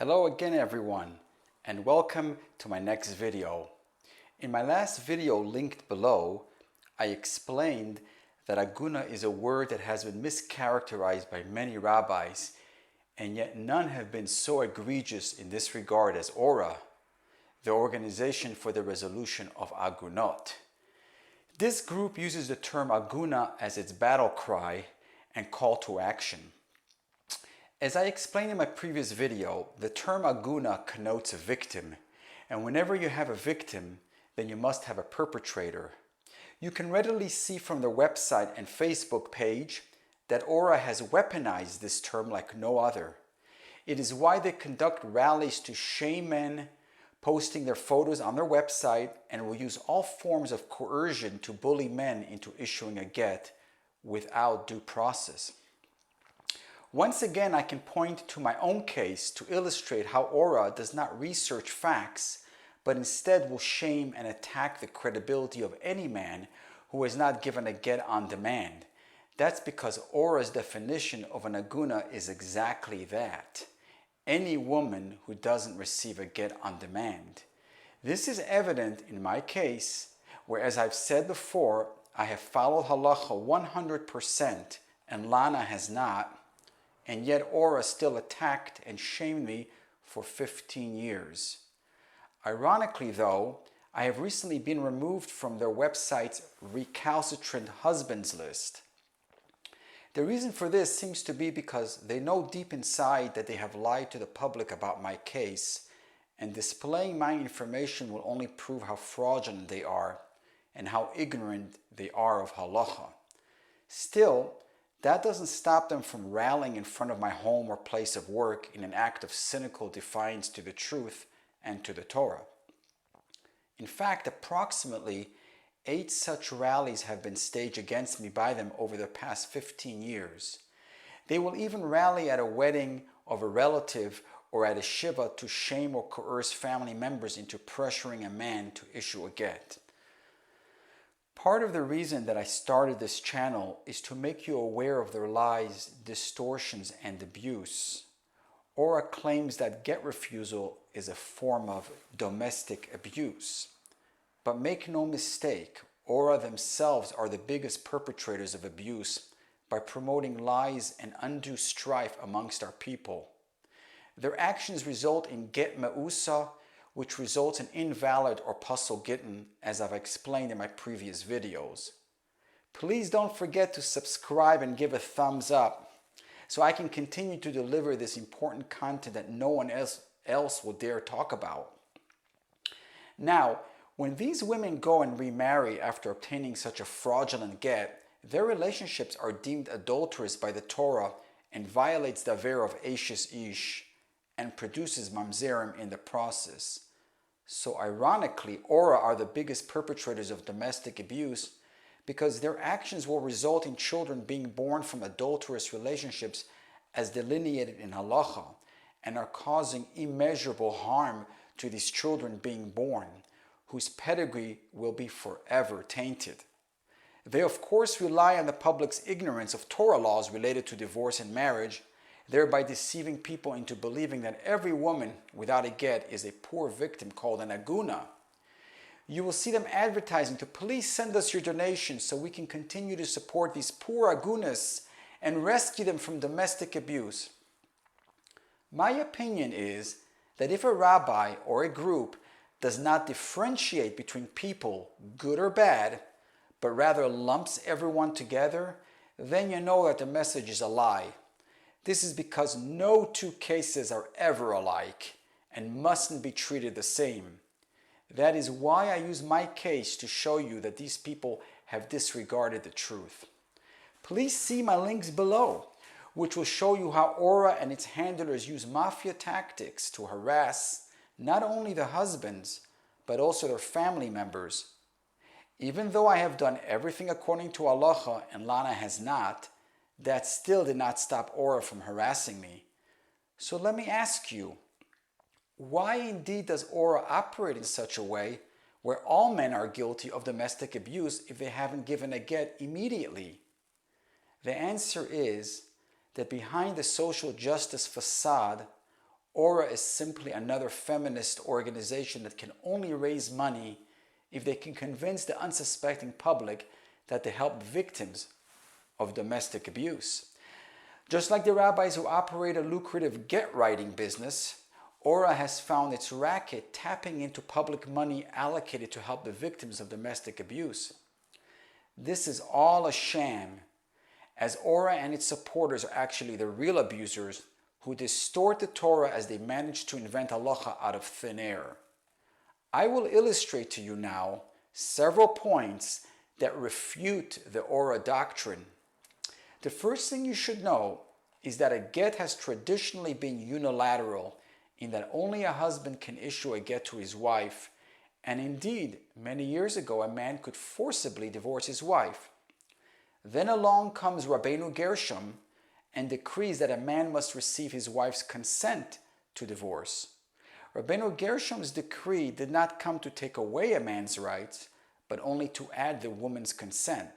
Hello again everyone, and welcome to my next video. In my last video linked below, I explained that Aguna is a word that has been mischaracterized by many rabbis, and yet none have been so egregious in this regard as ORA, the Organization for the Resolution of Agunot. This group uses the term Aguna as its battle cry and call to action. As I explained in my previous video, the term Aguna connotes a victim, and whenever you have a victim, then you must have a perpetrator. You can readily see from their website and Facebook page that ORA has weaponized this term like no other. It is why they conduct rallies to shame men, posting their photos on their website, and will use all forms of coercion to bully men into issuing a get without due process. Once again, I can point to my own case to illustrate how ORA does not research facts, but instead will shame and attack the credibility of any man who is not given a get on demand. That's because ORA's definition of an Aguna is exactly that: any woman who doesn't receive a get on demand. This is evident in my case, where, as I've said before, I have followed halacha 100% and Lana has not, and yet ORA still attacked and shamed me for 15 years. Ironically though, I have recently been removed from their website's recalcitrant husbands list. The reason for this seems to be because they know deep inside that they have lied to the public about my case, and displaying my information will only prove how fraudulent they are and how ignorant they are of halacha. Still, that doesn't stop them from rallying in front of my home or place of work in an act of cynical defiance to the truth and to the Torah. In fact, approximately 8 such rallies have been staged against me by them over the past 15 years. They will even rally at a wedding of a relative or at a shiva to shame or coerce family members into pressuring a man to issue a get. Part of the reason that I started this channel is to make you aware of their lies, distortions, and abuse. ORA claims that get refusal is a form of domestic abuse. But make no mistake, ORA themselves are the biggest perpetrators of abuse by promoting lies and undue strife amongst our people. Their actions result in get meusa, which results in invalid or puzzle gittin, as I've explained in my previous videos. Please don't forget to subscribe and give a thumbs up so I can continue to deliver this important content that no one else will dare talk about. Now, when these women go and remarry after obtaining such a fraudulent get, their relationships are deemed adulterous by the Torah and violates the aver of Ashes Ish and produces mamzerim in the process. So ironically, ORA are the biggest perpetrators of domestic abuse because their actions will result in children being born from adulterous relationships as delineated in halacha, and are causing immeasurable harm to these children being born, whose pedigree will be forever tainted. They of course rely on the public's ignorance of Torah laws related to divorce and marriage, thereby deceiving people into believing that every woman without a get is a poor victim called an Aguna. You will see them advertising to please send us your donations so we can continue to support these poor Agunas and rescue them from domestic abuse. My opinion is that if a rabbi or a group does not differentiate between people, good or bad, but rather lumps everyone together, then you know that the message is a lie. This is because no two cases are ever alike and mustn't be treated the same. That is why I use my case to show you that these people have disregarded the truth. Please see my links below, which will show you how ORA and its handlers use mafia tactics to harass not only the husbands, but also their family members. Even though I have done everything according to halacha and Lana has not, that still did not stop ORA from harassing me. So let me ask you, why indeed does ORA operate in such a way where all men are guilty of domestic abuse if they haven't given a get immediately? The answer is that behind the social justice facade, ORA is simply another feminist organization that can only raise money if they can convince the unsuspecting public that they help victims of domestic abuse. Just like the rabbis who operate a lucrative get-writing business, ORA has found its racket tapping into public money allocated to help the victims of domestic abuse. This is all a sham, as ORA and its supporters are actually the real abusers who distort the Torah as they manage to invent halacha out of thin air. I will illustrate to you now several points that refute the ORA doctrine. The first thing you should know is that a get has traditionally been unilateral, in that only a husband can issue a get to his wife, and indeed, many years ago, a man could forcibly divorce his wife. Then along comes Rabbeinu Gershom and decrees that a man must receive his wife's consent to divorce. Rabbeinu Gershom's decree did not come to take away a man's rights, but only to add the woman's consent.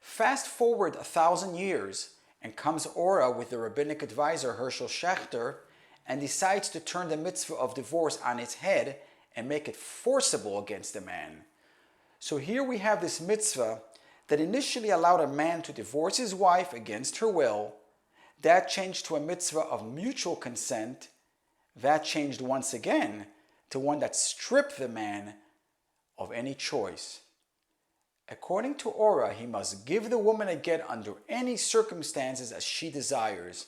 Fast forward 1,000 years, and comes ORA with the rabbinic advisor Herschel Schachter and decides to turn the mitzvah of divorce on its head and make it forcible against a man. So here we have this mitzvah that initially allowed a man to divorce his wife against her will. That changed to a mitzvah of mutual consent. That changed once again to one that stripped the man of any choice. According to ORA, he must give the woman a get under any circumstances as she desires.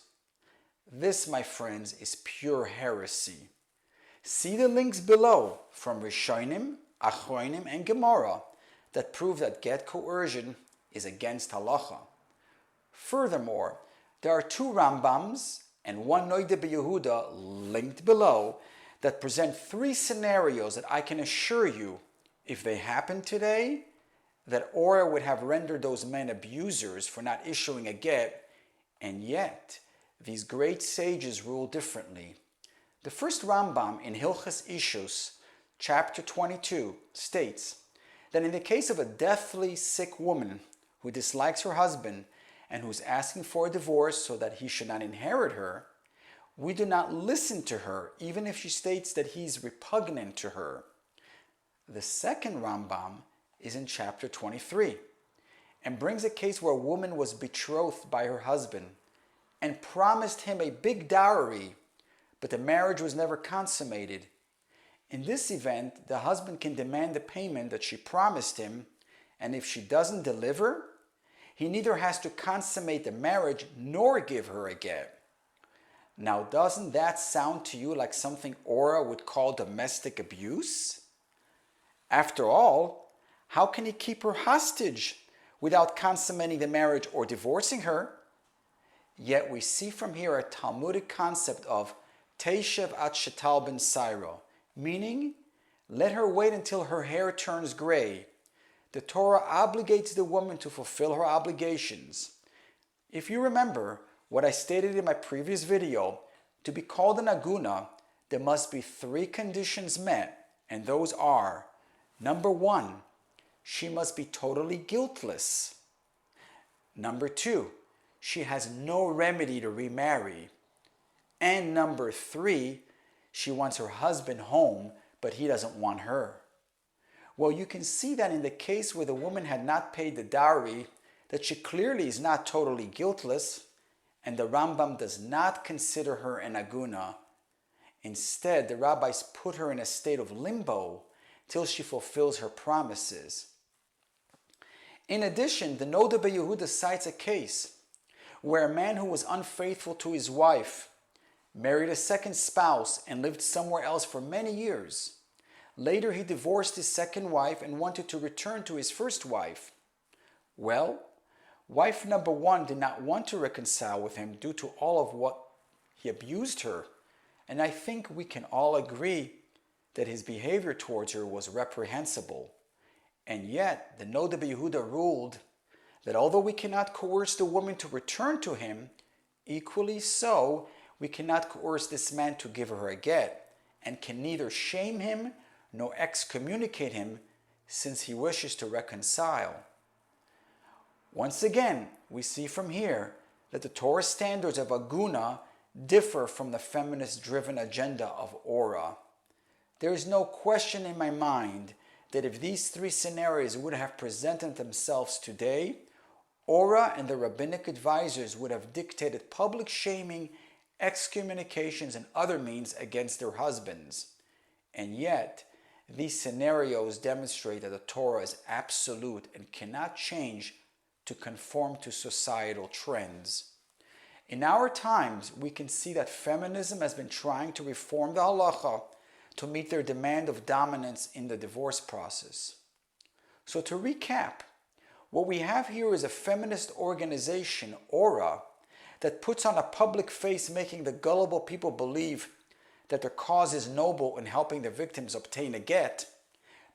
This, my friends, is pure heresy. See the links below from Rishonim, Achronim, and Gemara that prove that get coercion is against halacha. Furthermore, there are 2 Rambams and 1 Noda B'Yehuda linked below that present 3 scenarios that I can assure you, if they happen today, that ORA would have rendered those men abusers for not issuing a get, and yet these great sages rule differently. The first Rambam in Hilchos Ishus, chapter 22, states that in the case of a deathly sick woman who dislikes her husband and who is asking for a divorce so that he should not inherit her, we do not listen to her even if she states that he is repugnant to her. The second Rambam is in chapter 23 and brings a case where a woman was betrothed by her husband and promised him a big dowry, but the marriage was never consummated. In this event, the husband can demand the payment that she promised him, and if she doesn't deliver, he neither has to consummate the marriage nor give her a get. Now, doesn't that sound to you like something ORA would call domestic abuse? After all, how can he keep her hostage without consummating the marriage or divorcing her? Yet we see from here a Talmudic concept of Teishev at Shetal ben Sairo, meaning, let her wait until her hair turns gray. The Torah obligates the woman to fulfill her obligations. If you remember what I stated in my previous video, to be called an Aguna, there must be 3 conditions met, and those are, number 1, she must be totally guiltless. Number 2, she has no remedy to remarry. And number 3, she wants her husband home, but he doesn't want her. Well, you can see that in the case where the woman had not paid the dowry, that she clearly is not totally guiltless, and the Rambam does not consider her an Aguna. Instead, the rabbis put her in a state of limbo till she fulfills her promises. In addition, the Noda B'Yehuda cites a case where a man who was unfaithful to his wife married a second spouse and lived somewhere else for many years. Later, he divorced his second wife and wanted to return to his first wife. Well, wife number 1 did not want to reconcile with him due to all of what he abused her, and I think we can all agree that his behavior towards her was reprehensible. And yet, the Noda B'Yehuda ruled that although we cannot coerce the woman to return to him, equally so, we cannot coerce this man to give her a get, and can neither shame him nor excommunicate him since he wishes to reconcile. Once again, we see from here that the Torah standards of Aguna differ from the feminist-driven agenda of ORA. There is no question in my mind that if these three scenarios would have presented themselves today, ORA and the rabbinic advisors would have dictated public shaming, excommunications, and other means against their husbands. And yet, these scenarios demonstrate that the Torah is absolute and cannot change to conform to societal trends. In our times, we can see that feminism has been trying to reform the halacha to meet their demand of dominance in the divorce process. So to recap, what we have here is a feminist organization, ORA, that puts on a public face making the gullible people believe that their cause is noble in helping the victims obtain a get,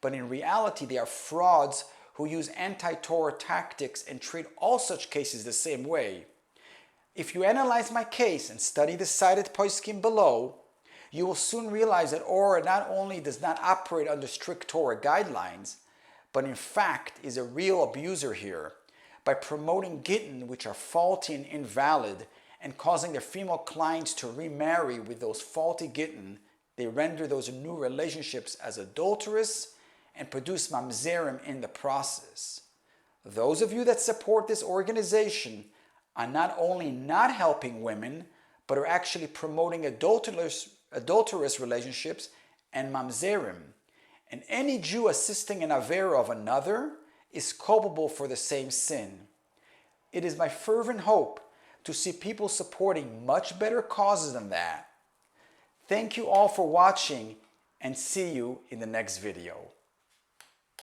but in reality they are frauds who use anti-Torah tactics and treat all such cases the same way. If you analyze my case and study the cited poskim below, you will soon realize that ORA not only does not operate under strict Torah guidelines, but in fact is a real abuser here by promoting gittin, which are faulty and invalid, and causing their female clients to remarry with those faulty gittin. They render those new relationships as adulterous and produce mamzerim in the process. Those of you that support this organization are not only not helping women, but are actually promoting adulterous relationships and mamzerim. And any Jew assisting an avera of another is culpable for the same sin. It is my fervent hope to see people supporting much better causes than that. Thank you all for watching, and see you in the next video.